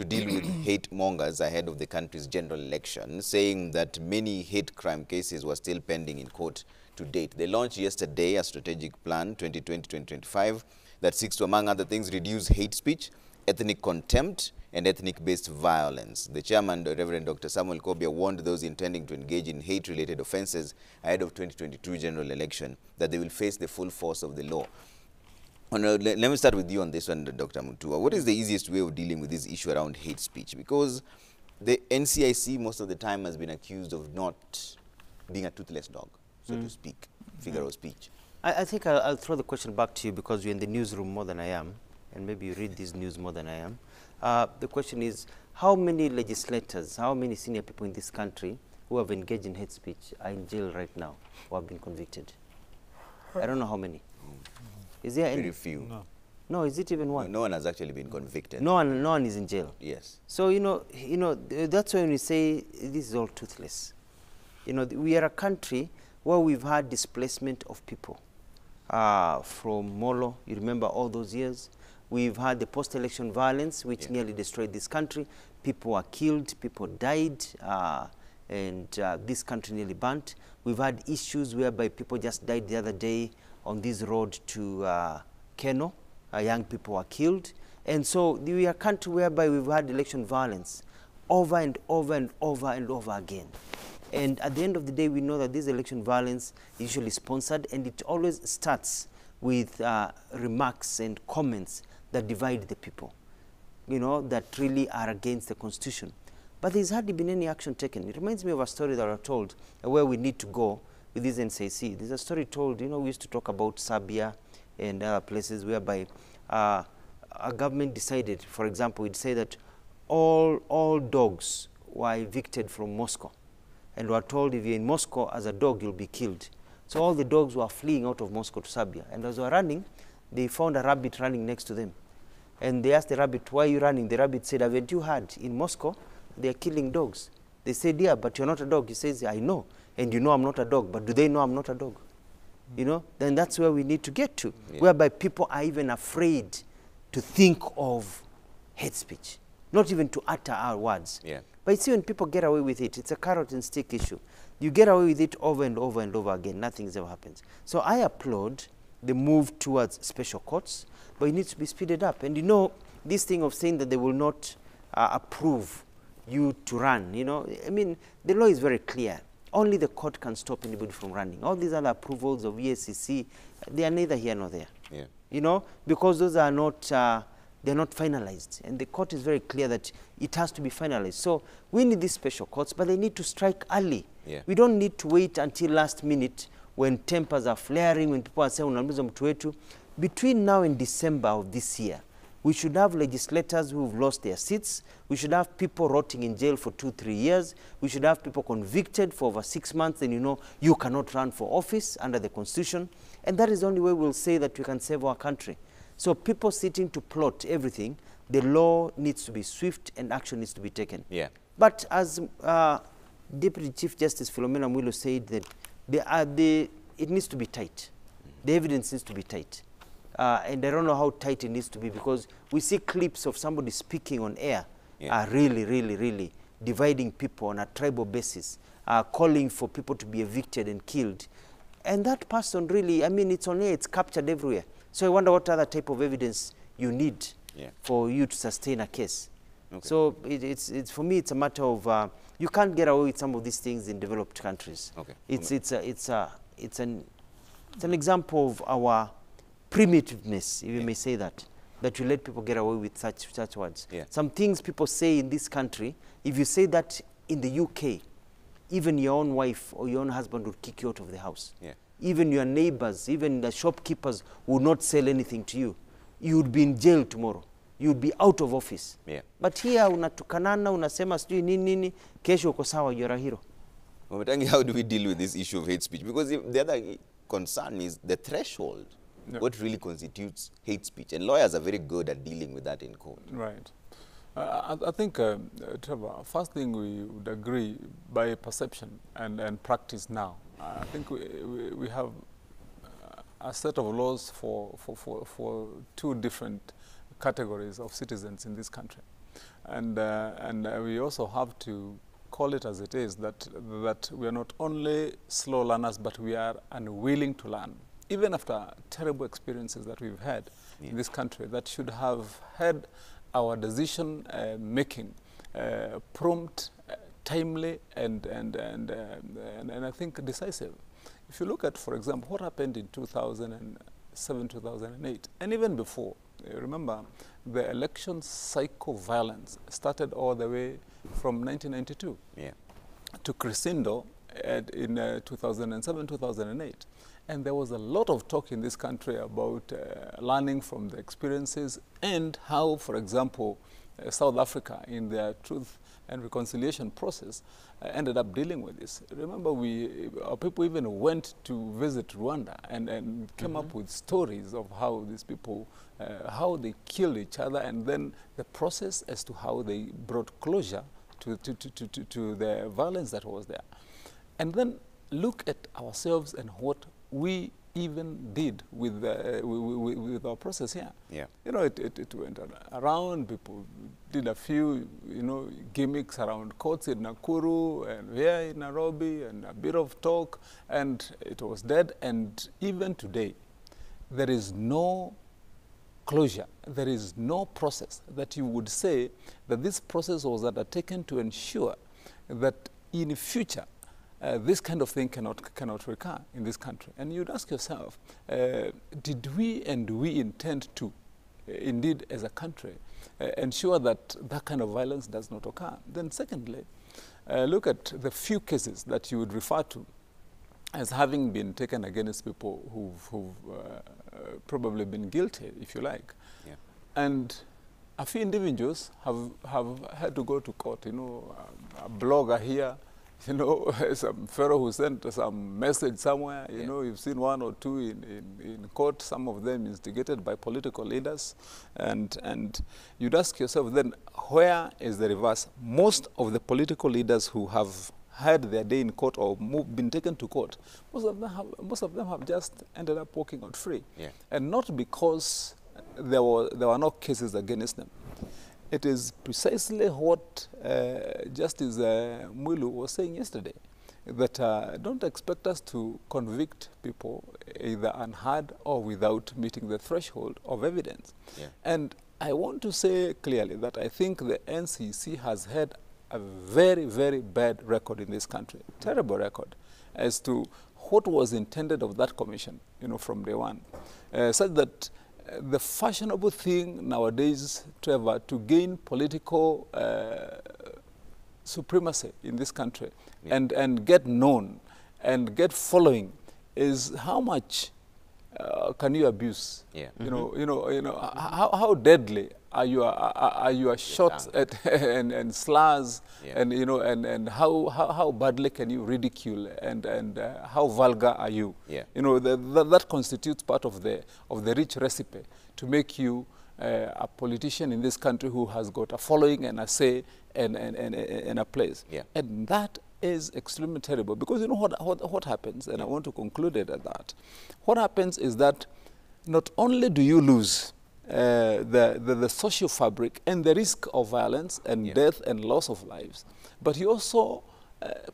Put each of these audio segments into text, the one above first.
to deal with hate mongers ahead of the country's general election, saying that many hate crime cases were still pending in court to date. They launched yesterday a strategic plan 2020-2025 that seeks to, among other things, reduce hate speech, ethnic contempt, and ethnic-based violence. The chairman, the Reverend Dr. Samuel Kobia, warned those intending to engage in hate-related offenses ahead of 2022 general election that they will face the full force of the law. Let me start with you on this one, Dr. Mutua. What is the easiest way of dealing with this issue around hate speech? Because the NCIC most of the time has been accused of not being a toothless dog, so to speak, figure of speech. I think I'll throw the question back to you because you're in the newsroom more than I am, and maybe you read this news more than I am. The question is, how many legislators, how many senior people in this country who have engaged in hate speech are in jail right now or have been convicted? I don't know how many. Is there any? Very few. No. No, is it even one? No one has actually been convicted. No one is in jail. Yes. So, that's when we say this is all toothless. We are a country where we've had displacement of people from Molo. You remember all those years? We've had the post-election violence, which nearly destroyed this country. People were killed, people died, and this country nearly burnt. We've had issues whereby people just died the other day on this road to Keno. Young people were killed. And so we are a country whereby we've had election violence over and over and over and over again. And at the end of the day, we know that this election violence is usually sponsored, and it always starts with remarks and comments that divide the people, that really are against the Constitution. But there's hardly been any action taken. It reminds me of a story that I told where we need to go with this NCC. There's a story told, we used to talk about Serbia and other places whereby a government decided, for example, it said that all dogs were evicted from Moscow and were told if you're in Moscow as a dog, you'll be killed. So all the dogs were fleeing out of Moscow to Serbia. And as they were running, they found a rabbit running next to them. And they asked the rabbit, why are you running? The rabbit said, haven't you heard? In Moscow, they're killing dogs. They said, yeah, but you're not a dog. He says, I know. And you know I'm not a dog. But do they know I'm not a dog? Then that's where we need to get to, whereby people are even afraid to think of hate speech, not even to utter our words. Yeah. But see, when people get away with it, it's a carrot and stick issue. You get away with it over and over and over again. Nothing ever happens. So I applaud the move towards special courts, but it needs to be speeded up. And this thing of saying that they will not approve you to run, the law is very clear. Only the court can stop anybody from running. All these other approvals of ESCC, they are neither here nor there. Yeah. Because those are not, they're not finalized. And the court is very clear that it has to be finalized. So we need these special courts, but they need to strike early. Yeah. We don't need to wait until last minute when tempers are flaring, when people are saying, unamliza mtu wetu. Between now and December of this year, we should have legislators who've lost their seats. We should have people rotting in jail for 2-3 years. We should have people convicted for over 6 months. And you cannot run for office under the Constitution. And that is the only way we'll say that we can save our country. So people sitting to plot everything, the law needs to be swift and action needs to be taken. Yeah. But as Deputy Chief Justice Philomena Mwilu said, that it needs to be tight. The evidence needs to be tight. And I don't know how tight it needs to be because we see clips of somebody speaking on air are really, really, really dividing people on a tribal basis, calling for people to be evicted and killed. And that person really, it's on air, it's captured everywhere. So I wonder what other type of evidence you need for you to sustain a case. Okay. So it's for me, it's a matter of, you can't get away with some of these things in developed countries. Okay. It's an example of our primitiveness, if you may say that you let people get away with such words. Yeah. Some things people say in this country, if you say that in the UK, even your own wife or your own husband would kick you out of the house. Yeah. Even your neighbors, even the shopkeepers would not sell anything to you. You would be in jail tomorrow. You would be out of office. Yeah. But here, unatukanana, unasema sijui nini, kesho uko sawa, you're a hero. How do we deal with this issue of hate speech? Because the other concern is the threshold. What really constitutes hate speech? And lawyers are very good at dealing with that in court. Right. I think, Trevor, first thing we would agree by perception and practice now. I think we have a set of laws for two different categories of citizens in this country. And we also have to call it as it is, that we are not only slow learners, but we are unwilling to learn. Even after terrible experiences that we've had in this country, that should have had our decision making prompt, timely, and I think decisive. If you look at, for example, what happened in 2007, 2008, and even before, remember, the election cycle violence started all the way from 1992 to crescendo in 2007, 2008. And there was a lot of talk in this country about learning from the experiences and how, for example, South Africa in their Truth and Reconciliation process ended up dealing with this. Remember, our people even went to visit Rwanda and came up with stories of how these people, how they killed each other, and then the process as to how they brought closure to the violence that was there. And then look at ourselves and what we even did with our process here. You know, it went around. People did a few, you know, gimmicks around courts in Nakuru and here in Nairobi, and a bit of talk, and it was dead. And even today, there is no closure. There is no process that you would say that this process was undertaken to ensure that in future this kind of thing cannot recur in this country. And you'd ask yourself, did we and do we intend to, indeed as a country, ensure that that kind of violence does not occur? Then secondly, look at the few cases that you would refer to as having been taken against people who've probably been guilty, if you like. And a few individuals have had to go to court. You know, a blogger here, you know, some fellow who sent some message somewhere, you know, you've seen one or two in court, some of them instigated by political leaders. And you'd ask yourself then, where is the reverse? Most of the political leaders who have had their day in court or been taken to court, most of them have just ended up walking out free. And not because there were no cases against them. It is precisely what Justice Mwilu was saying yesterday, that don't expect us to convict people either unheard or without meeting the threshold of evidence. And I want to say clearly that I think the NCC has had a very, very bad record in this country, terrible record, as to what was intended of that commission, you know, from day one, such that the fashionable thing nowadays, Trevor, to gain political supremacy in this country and get known and get following is how much can you abuse? You know, how deadly are your shots at and slurs, and you know, and how badly can you ridicule, and how vulgar are you? You know, that constitutes part of the rich recipe to make you a politician in this country who has got a following and a say and a place. And that is extremely terrible, because you know what happens, and I want to conclude it at that. What happens is that not only do you lose the social fabric and the risk of violence and death and loss of lives, but you also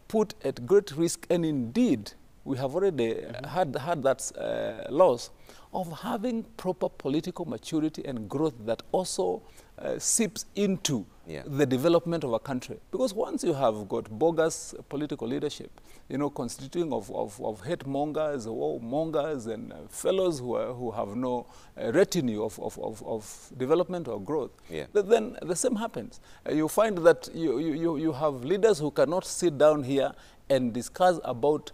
put at great risk, and indeed we have already had that loss of having proper political maturity and growth that also seeps into the development of a country. Because once you have got bogus political leadership, you know, constituting of hate mongers, war mongers, and fellows who have no retinue of development or growth, then the same happens. You find that you have leaders who cannot sit down here and discuss about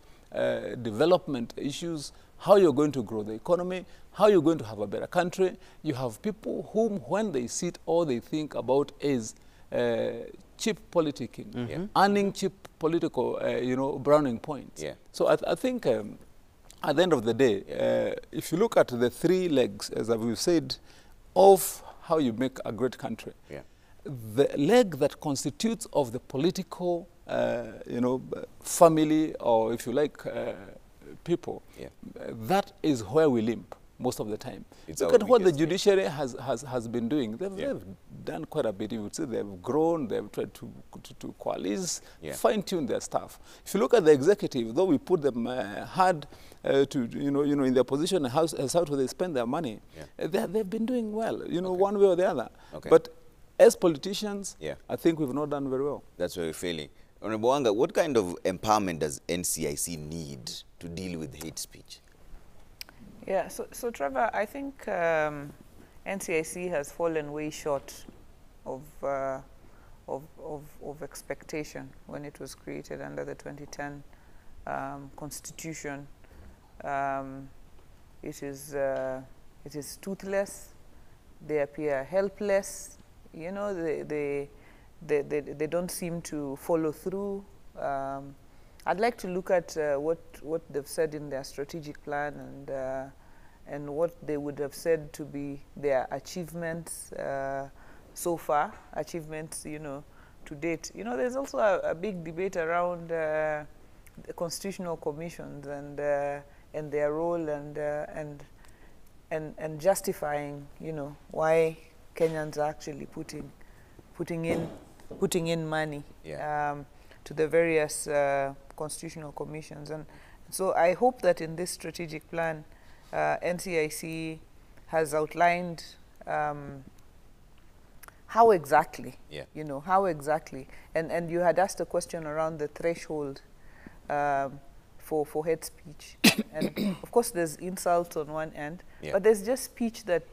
development issues, how you're going to grow the economy, how you're going to have a better country. You have people whom, when they sit, all they think about is cheap politicking, earning cheap political, you know, browning points. So I think at the end of the day, if you look at the three legs, as we've said, of how you make a great country, the leg that constitutes of the political, you know, family, or if you like, people, that is where we limp most of the time. Look at what the judiciary has been doing. They've done quite a bit. You would say they've grown, they've tried to coalesce, fine-tune their stuff. If you look at the executive, though we put them hard to, in their position, how do they spend their money, they've been doing well, one way or the other. Okay. But as politicians, I think we've not done very well. That's where we're failing. Honorable Wanga, what kind of empowerment does NCIC need to deal with hate speech? Yeah, so Trevor, I think NCIC has fallen way short of expectation when it was created under the 2010 Constitution. It is toothless. They appear helpless. They don't seem to follow through. I'd like to look at what they've said in their strategic plan and what they would have said to be their achievements so far, to date. There's also a big debate around the constitutional commissions and their role and justifying, why Kenyans are actually putting in money to the various constitutional commissions. And so I hope that in this strategic plan, NCIC has outlined how exactly, how exactly. And you had asked a question around the threshold for hate speech. And of course there's insult on one end, but there's just speech that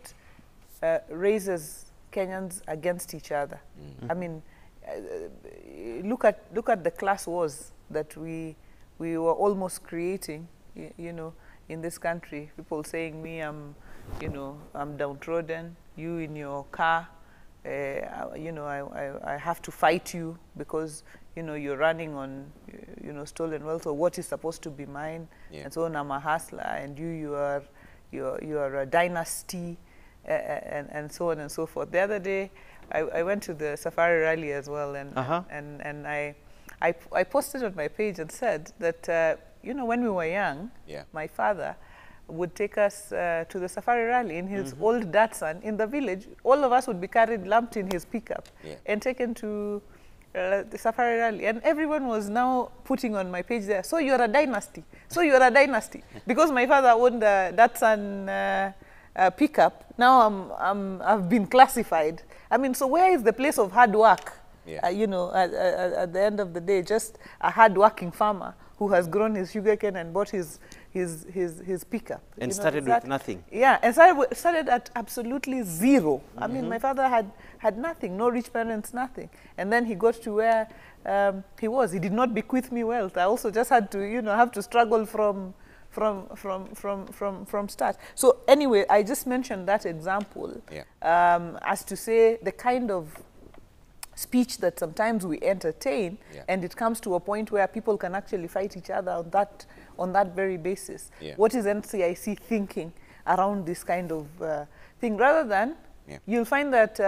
raises Kenyans against each other. I mean, look at the class wars that we were almost creating, in this country. People saying me, I'm downtrodden. You in your car, I have to fight you because you're running on stolen wealth, or what is supposed to be mine, and so on. I'm a hustler, and you are a dynasty, and so on and so forth. The other day, I went to the Safari rally as well, and I posted on my page and said that when we were young, my father would take us to the Safari rally in his old Datsun in the village. All of us would be carried, lumped in his pickup, and taken to the Safari rally. And everyone was now putting on my page there, so you're a dynasty, so you're a dynasty. Because my father owned the Datsun pickup, now I've been classified. I mean, so where is the place of hard work? At the end of the day, just a hard-working farmer who has grown his sugarcane and bought his pickup. And started with nothing. Yeah, and started at absolutely zero. I mean, my father had nothing, no rich parents, nothing. And then he got to where he was. He did not bequeath me wealth. I also just had to, have to struggle from start. So anyway, I just mentioned that example as to say the kind of speech that sometimes we entertain, and it comes to a point where people can actually fight each other on that very basis. What is NCIC thinking around this kind of thing? Rather than, you'll find that,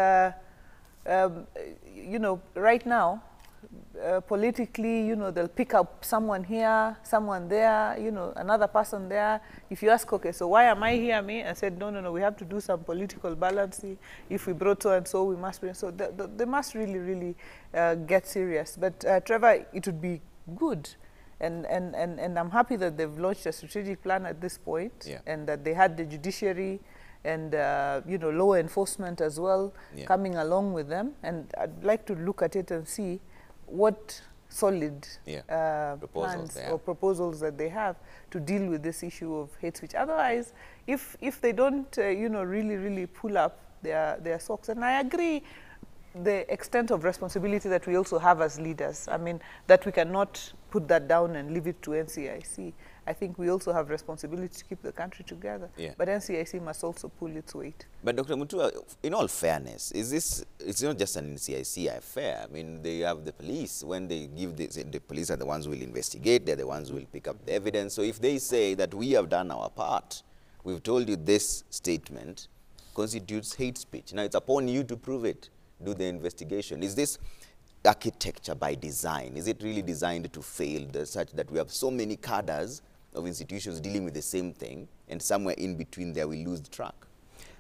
right now, politically, they'll pick up someone here, someone there, another person there. If you ask, okay, so why am I here, me? I said, no, we have to do some political balancing. If we brought so and so, we must. So they must really, really get serious. But Trevor, it would be good, and I'm happy that they've launched a strategic plan at this point, and that they had the judiciary and law enforcement as well coming along with them. And I'd like to look at it and see what solid plans or proposals that they have to deal with this issue of hate speech. Otherwise, if they don't, really pull up their socks, and I agree the extent of responsibility that we also have as leaders. I mean, that we cannot put that down and leave it to NCIC. I think we also have responsibility to keep the country together. But NCIC must also pull its weight. But Dr. Mutua, in all fairness, it's not just an NCIC affair. I mean, they have the police. When they give the police are the ones who will investigate, they're the ones who will pick up the evidence. So if they say that we have done our part, we've told you this statement constitutes hate speech. Now it's upon you to prove it, do the investigation. Is this architecture by design? Is it really designed to fail such that we have so many cadres of institutions dealing with the same thing, and somewhere in between there we lose the track?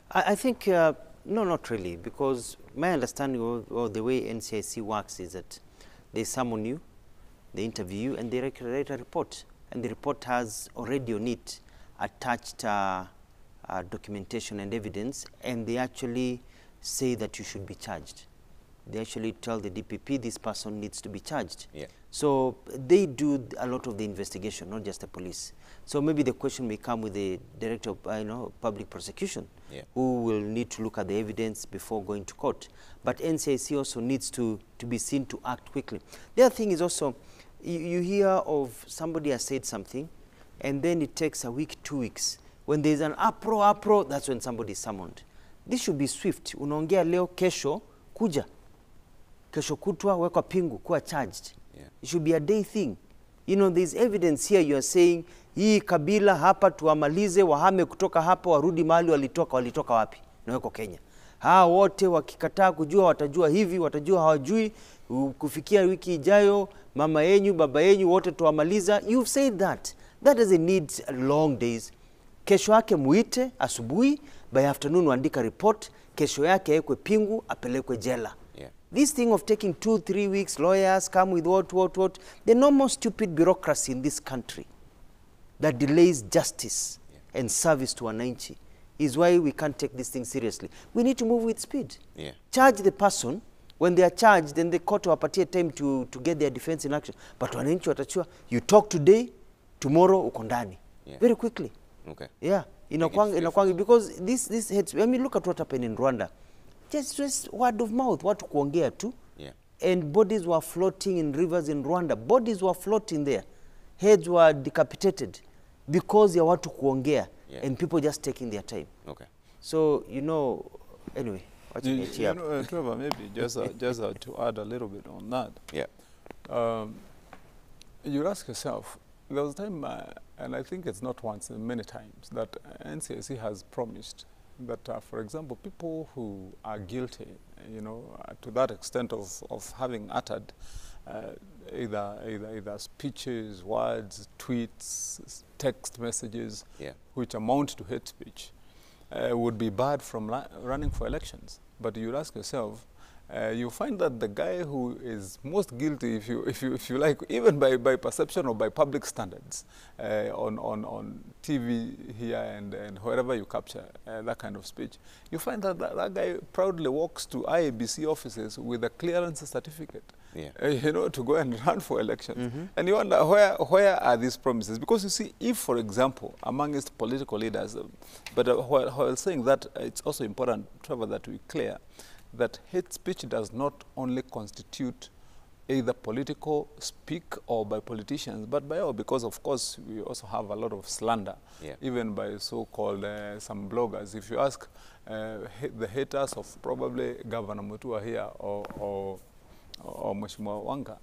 I think, no, not really, because my understanding of the way NCIC works is that they summon you, they interview you, and they write a report. And the report has already on it attached documentation and evidence, and they actually say that you should be charged. They actually tell the DPP this person needs to be charged. Yeah. So they do a lot of the investigation, not just the police. So maybe the question may come with the director of public prosecution, who will need to look at the evidence before going to court. But NCIC also needs to be seen to act quickly. The other thing is also, you hear of somebody has said something, and then it takes a week, 2 weeks. When there's an apro, that's when somebody is summoned. This should be swift. Unaongea leo, kesho, kuja. Kesho kutwa, wekwa pingu, kuwa charged. Yeah. It should be a day thing. You know, there's evidence here. You are saying, hii kabila hapa tuwamalize, wahame kutoka hapa, warudi mahali walitoka wapi? Na weko Kenya. Hawa wote wakikataa kujua, watajua hivi, watajua hawajui, kufikia wiki ijayo, mama yenyu, baba yenyu, wote tuwamaliza. You've said that. That doesn't need long days. Kesho yake muite, asubuhi, by afternoon waandika report, kesho yake ekwe pingu, apelekwe jela. Yeah. This thing of taking 2-3 weeks, lawyers come with what, the normal stupid bureaucracy in this country that delays justice and service to wananchi is why we can't take this thing seriously. We need to move with speed. Yeah. Charge the person. When they are charged, then the court wapatie time to get their defense in action. But wananchi watachua, you talk today, tomorrow uko ndani. Yeah. Very quickly. Okay. Yeah. Inakwanga, because this hits, I mean, look at what happened in Rwanda. Just word of mouth, watu kuongea tu. Yeah. And bodies were floating in rivers in Rwanda. Bodies were floating there. Heads were decapitated because ya watu kuongea. Yeah. And people just taking their time. Okay. So, you know, anyway. Trevor, maybe just to add a little bit on that. Yeah. You ask yourself, there was a time, and I think it's not once, many times, that NCIC has promised that, for example, people who are guilty, you know, to that extent of having uttered either speeches, words, tweets, text messages, which amount to hate speech, would be barred from running for elections. But you ask yourself, you find that the guy who is most guilty, if you like, even by perception or by public standards, on TV here and wherever you capture that kind of speech, you find that that guy proudly walks to IABC offices with a clearance certificate, you know, to go and run for elections. And you wonder, where are these promises? Because you see, if, for example, amongst political leaders, but while saying that, it's also important, Trevor, that we clear that hate speech does not only constitute either political speak or by politicians, but by all, because of course we also have a lot of slander, even by so-called some bloggers. If you ask the haters of probably Governor Mutua here or Mheshimiwa Wanga,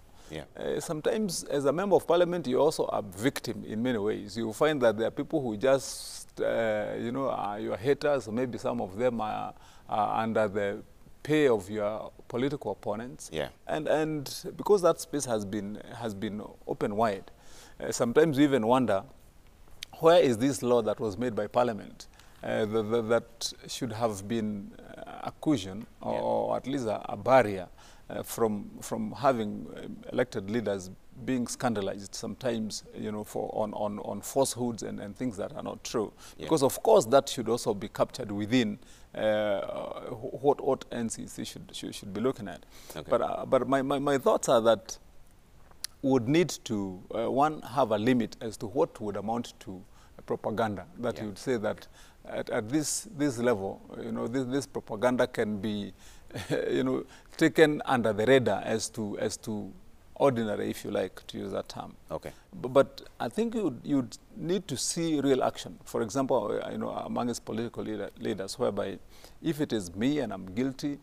sometimes as a member of parliament you also are victim in many ways. You find that there are people who just, you know, are your haters, or maybe some of them are under the pay of your political opponents, and because that space has been open wide, sometimes we even wonder, where is this law that was made by Parliament that should have been a cushion or at least a barrier from having elected leaders being scandalized sometimes, you know, on falsehoods and things that are not true. Because of course that should also be captured within what NCC should be looking at. But my thoughts are that would need to one, have a limit as to what would amount to propaganda, that you would say that at this level, you know, this propaganda can be you know, taken under the radar as to ordinary, if you like, to use that term. Okay. But I think you'd need to see real action. For example, you know, amongst political leaders, whereby if it is me and I'm guilty,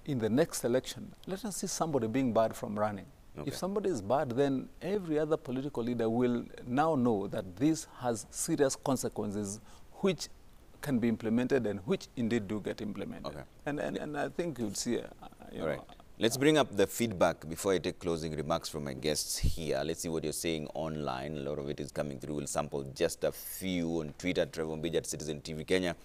in the next election, let us see somebody being barred from running. If somebody is barred, then every other political leader will now know that this has serious consequences which can be implemented and which indeed do get implemented. And I think you'd see you know, let's bring up the feedback before I take closing remarks from my guests here. Let's see what you're saying online. A lot of it is coming through. We'll sample just a few on Twitter. Trevor Mbija at Citizen TV Kenya.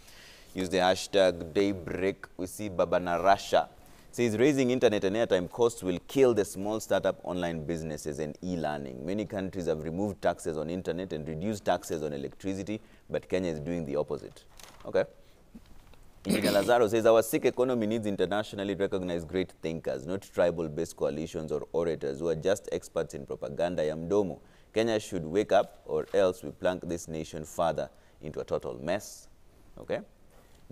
Use the hashtag Daybreak. We see Babana Rasha Says raising internet and airtime costs will kill the small startup online businesses and e-learning. Many countries have removed taxes on internet and reduced taxes on electricity, but Kenya is doing the opposite. Okay. Engineer Lazaro says our Sikh economy needs internationally recognized great thinkers, not tribal-based coalitions or orators who are just experts in propaganda ya mdomo. Kenya should wake up or else we plunk this nation further into a total mess. Okay.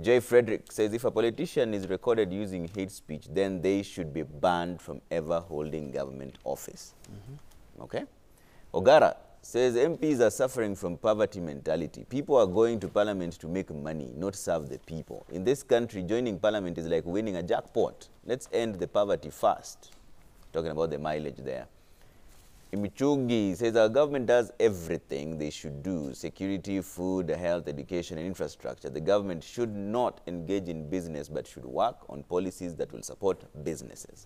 J. Frederick says if a politician is recorded using hate speech, then they should be banned from ever holding government office. Okay. Ogara says MPs are suffering from poverty mentality. People are going to parliament to make money, not serve the people. In this country, joining parliament is like winning a jackpot. Let's end the poverty fast. Talking about the mileage there. Imichugi says our government does everything they should do: security, food, health, education, and infrastructure. The government should not engage in business, but should work on policies that will support businesses.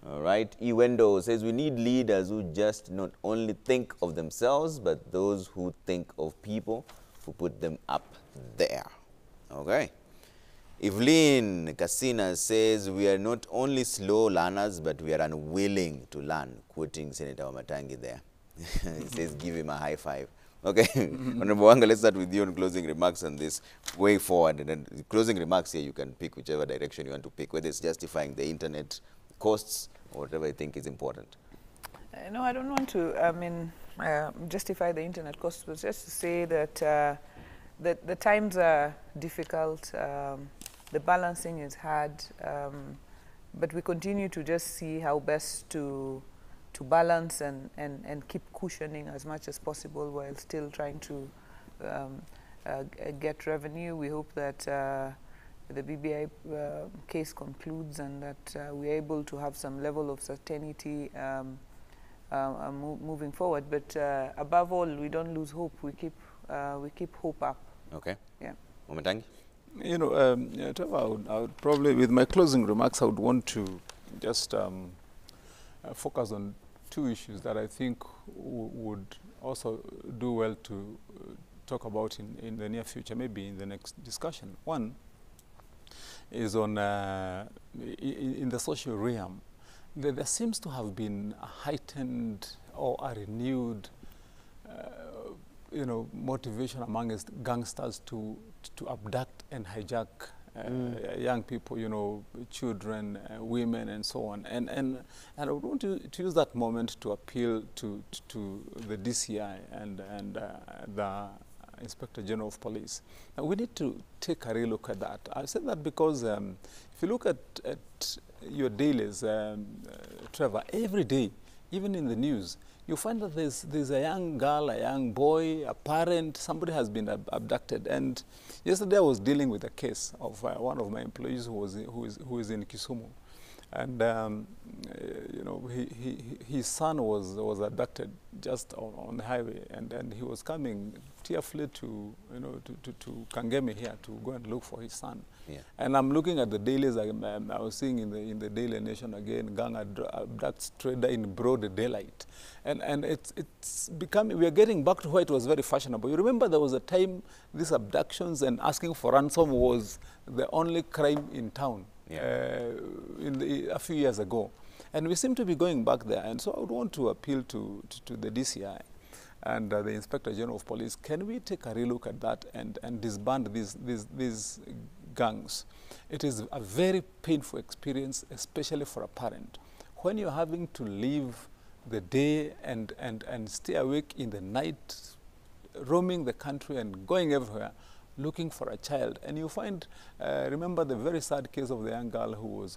All right. Iwendo says we need leaders who just not only think of themselves, but those who think of people, who put them up there. Okay. Evelyn Kasina says we are not only slow learners, but we are unwilling to learn, quoting Senator Wamatangi there. He says give him a high five. Okay. Honorable Wanga, let's start with you on closing remarks on this way forward. And then the closing remarks here, you can pick whichever direction you want to pick, whether it's justifying the internet costs or whatever you think is important. No, I don't want to, justify the internet costs, but just to say that the times are difficult, the balancing is hard, but we continue to just see how best to balance and keep cushioning as much as possible while still trying to get revenue. We hope that the BBI case concludes and that we're able to have some level of certainty moving forward. But above all, we don't lose hope. We keep hope up. Okay. Yeah. Wamatangi? You know, Trevor, I would probably, with my closing remarks, I would want to just focus on two issues that I think would also do well to talk about in the near future, maybe in the next discussion. One is on in the social realm. There seems to have been a heightened or a renewed motivation amongst gangsters to abduct and hijack young people, children, women, and so on. And I would want to use that moment to appeal to the DCI and the Inspector General of Police. Now, we need to take a real look at that. I said that because if you look at your dailies, Trevor, every day, even in the news, you find that there's a young girl, a young boy, a parent, somebody has been abducted. And yesterday I was dealing with a case of one of my employees who is in Kisumu. And his son was abducted just on the highway, and he was coming tearfully to Kangemi here to go and look for his son. Yeah. And I'm looking at the dailies. I was seeing in the Daily Nation again, gang abducts trader in broad daylight, and it's becoming. We are getting back to where it was very fashionable. You remember there was a time these abductions and asking for ransom was the only crime in town. Yeah. A few years ago, and we seem to be going back there. And so I would want to appeal to the DCI and the Inspector General of Police. Can we take a real look at that and disband these gangs? It is a very painful experience, especially for a parent, when you're having to leave the day and stay awake in the night, roaming the country and going everywhere, looking for a child. And you find, remember the very sad case of the young girl who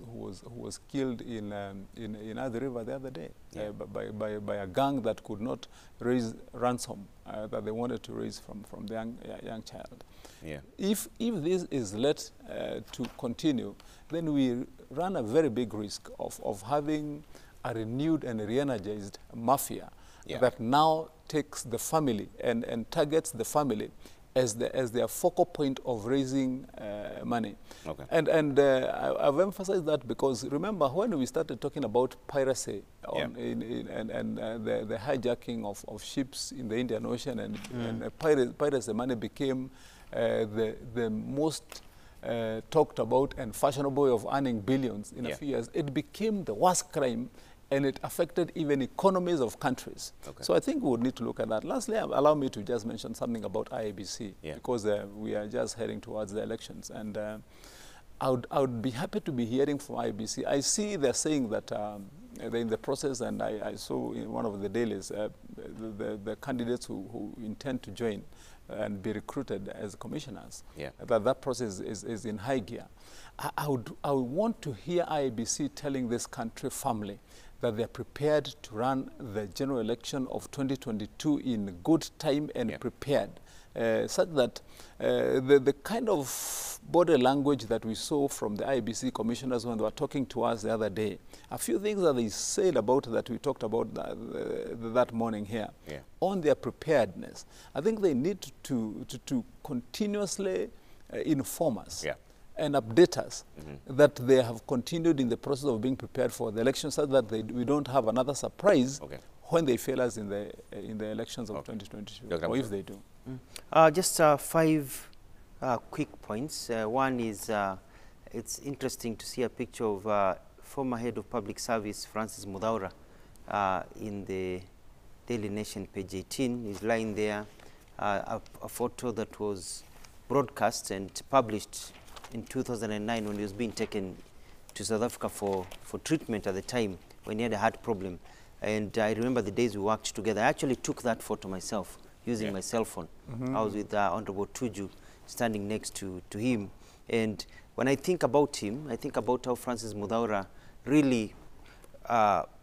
was killed in Athi River the other day. Yeah. By a gang that could not raise ransom that they wanted to raise from the young child. Yeah. If this is let to continue, then we run a very big risk of having a renewed and re-energized mafia. Yeah. That now takes the family and targets the family as their focal point of raising money. Okay. And I've emphasized that because remember when we started talking about piracy and the hijacking of ships in the Indian Ocean and piracy money became the most talked about and fashionable way of earning billions in a few years, it became the worst crime, and it affected even economies of countries. Okay. So I think we would need to look at that. Lastly, allow me to just mention something about IEBC, because we are just heading towards the elections. And I would be happy to be hearing from IEBC. I see they're saying that they're in the process, and I saw in one of the dailies the candidates who intend to join and be recruited as commissioners, that process is in high gear. I would want to hear IEBC telling this country firmly that they're prepared to run the general election of 2022 in good time and prepared, such that the kind of body language that we saw from the IEBC commissioners when they were talking to us the other day, a few things that they said about that we talked about that morning here, on their preparedness. I think they need to continuously inform us and update us that they have continued in the process of being prepared for the election, so that we don't have another surprise when they fail us in the elections of 2022, or if they do. Just 5 quick points. One is it's interesting to see a picture of former head of public service Francis Mudhaura in the Daily Nation, page 18. He's lying there, a photo that was broadcast and published in 2009 when he was being taken to South Africa for treatment at the time when he had a heart problem. And I remember the days we worked together. I actually took that photo myself using my cell phone. I was with Honorable Tuju standing next to him. And when I think about him, I think about how Francis Mudhaura really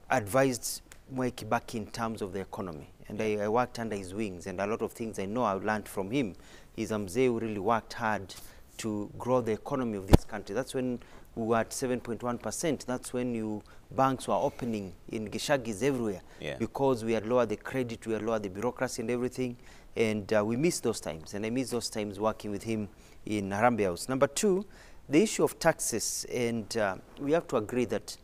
advised Mwai Kibaki in terms of the economy. And I worked under his wings, and a lot of things I know I learned from him. He's a mzee who really worked hard to grow the economy of this country. That's when we were at 7.1%. That's when banks were opening in Gishagis everywhere, because we had lowered the credit, we had lowered the bureaucracy and everything. And we miss those times. And I miss those times working with him in Harambee House. Number 2, the issue of taxes. And we have to agree that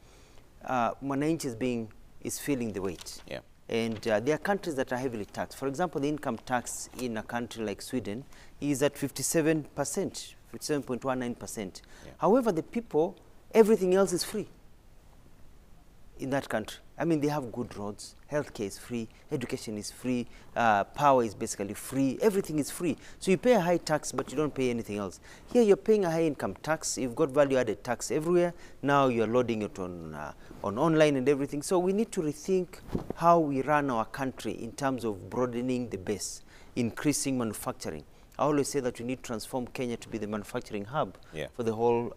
Mwananchi is feeling the weight. And there are countries that are heavily taxed. For example, the income tax in a country like Sweden is at 57%, 57.19%. However, the people, everything else is free in that country. I mean, they have good roads, healthcare is free, education is free, power is basically free, everything is free. So you pay a high tax, but you don't pay anything else. Here you're paying a high income tax, you've got value added tax everywhere, now you're loading it on online and everything. So we need to rethink how we run our country in terms of broadening the base, increasing manufacturing. I always say that we need to transform Kenya to be the manufacturing hub for the whole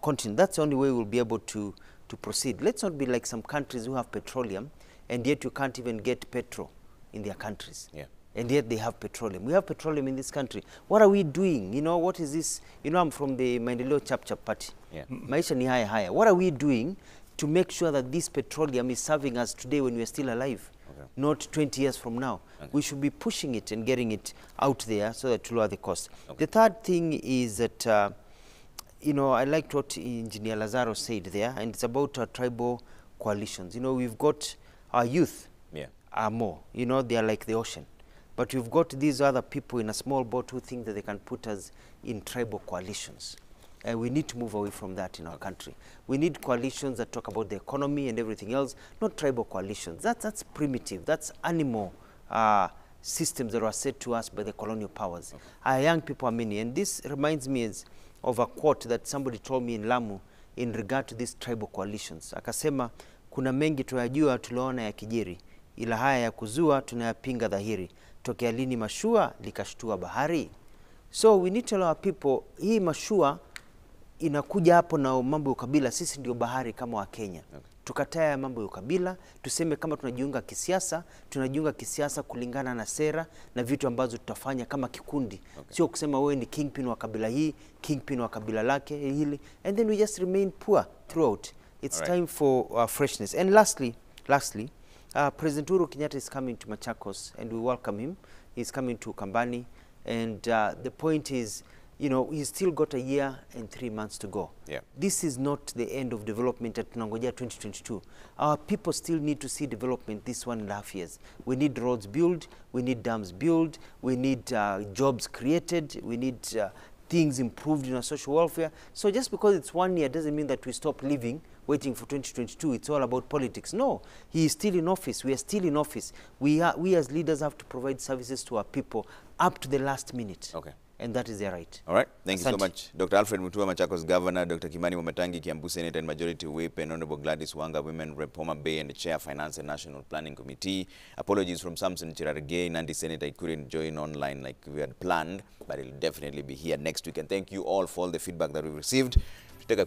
continent. That's the only way we'll be able to proceed. Let's not be like some countries who have petroleum, and yet you can't even get petrol in their countries. And yet they have petroleum. We have petroleum in this country. What are we doing? You know, what is this? You know, I'm from the Maendeleo Chap Party. Maisha ni haya haya. What are we doing to make sure that this petroleum is serving us today when we are still alive? Not 20 years from now. We should be pushing it and getting it out there so that to lower the cost. The third thing is that you know, I liked what Engineer Lazaro said there, and it's about our tribal coalitions. You know, we've got our youth are more, you know, they are like the ocean. But we've got these other people in a small boat who think that they can put us in tribal coalitions. And we need to move away from that in our country. We need coalitions that talk about the economy and everything else, not tribal coalitions. That's primitive. That's animal systems that were set to us by the colonial powers. Our young people are many, and this reminds me of a quote that somebody told me in Lamu in regard to these tribal coalitions. Akasema, kuna mengi tunayajua tuliona ya kijiri, ila haya ya kuzua tunayapinga dhahiri. Tokea lini mashua likashtua bahari? So we need to tell our people, hii mashua inakuja hapo na mambo ya ukabila, sisi ndio bahari kama wa Kenya. Tukatae mambo ya ukabila, tuseme kama tunajiunga kisiasa kulingana na sera na vitu ambazo tutafanya kama kikundi. Sio kusema wewe ni kingpin wa kabila hii, kingpin wa kabila lake hili, and then we just remain poor throughout. It's time for freshness. And lastly, President Uhuru Kenyatta is coming to Machakos, and we welcome him. He's coming to Kambani, and the point is, you know, he's still got a year and 3 months to go. This is not the end of development at Tunangoja 2022. Our people still need to see development this 1.5 years. We need roads built, we need dams built, we need jobs created, we need things improved in our social welfare. So just because it's 1 year doesn't mean that we stop living, waiting for 2022. It's all about politics. No, he is still in office. We are still in office. We as leaders have to provide services to our people up to the last minute. Okay. And that is their right. All right. Thank you so Asante. much. Dr. Alfred Mutua, Machakos Governor, Dr. Kimani Wamatangi, Kiambu Senator and Majority Whip, and Honorable Gladys Wanga, Women Rep Homa Bay and the Chair, Finance and National Planning Committee. Apologies from Samson Chirarge, Nandi Senator. I couldn't join online like we had planned, but he'll definitely be here next week. And thank you all for all the feedback that we've received. Take a